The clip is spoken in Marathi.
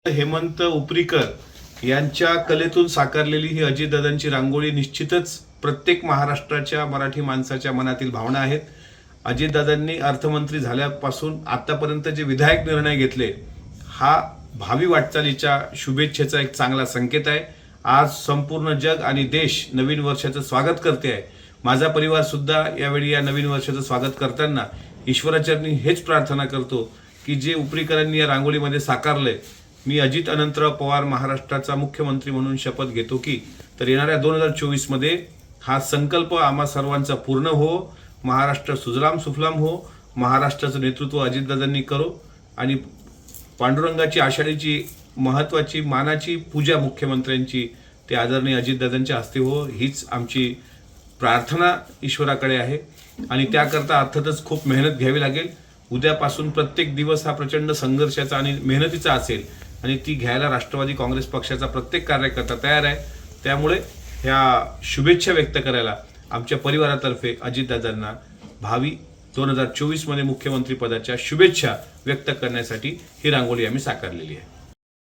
हेमंत उपरीकर यांच्या कलेतून साकारलेली ही अजितदादांची रांगोळी निश्चितच प्रत्येक महाराष्ट्राच्या मराठी माणसाच्या मनातील भावना आहेत। अजितदादांनी अर्थमंत्री झाल्यापासून आतापर्यंत जे विधायक निर्णय घेतले हा भावी वाटचालीच्या शुभेच्छेचा एक चांगला संकेत आहे। आज संपूर्ण जग आणि देश नवीन वर्षाचं स्वागत करते आहे। माझा परिवार सुद्धा यावेळी या नवीन वर्षाचं स्वागत करताना ईश्वराचरणी हेच प्रार्थना करतो की जे उपरीकरांनी या रांगोळीमध्ये साकारले, मी अजित अनंतराव पवार महाराष्ट्राचा मुख्यमंत्री म्हणून शपथ घेतो की तर येणाऱ्या 2024 मध्ये हा संकल्प आम्हा सर्वांचा पूर्ण हो, महाराष्ट्र सुजलाम सुफलाम हो, महाराष्ट्राचं नेतृत्व अजितदादांनी करो आणि पांडुरंगाची आषाढीची महत्त्वाची मानाची पूजा मुख्यमंत्र्यांची ते आदरणीय अजितदादांच्या हस्ते हो, हीच आमची प्रार्थना ईश्वराकडे आहे। आणि त्याकरता अर्थातच खूप मेहनत घ्यावी लागेल। उद्यापासून प्रत्येक दिवस हा प्रचंड संघर्षाचा आणि मेहनतीचा असेल आणि ती घ्यायला राष्ट्रवादी काँग्रेस पक्षाचा प्रत्येक कार्यकर्ता तयार आहे। त्यामुळे ह्या शुभेच्छा व्यक्त करायला आमच्या परिवारातर्फे अजितदादांना भावी 2024 मध्ये मुख्यमंत्री पदाच्या शुभेच्छा व्यक्त करण्यासाठी ही रांगोळी आम्ही साकारलेली आहे।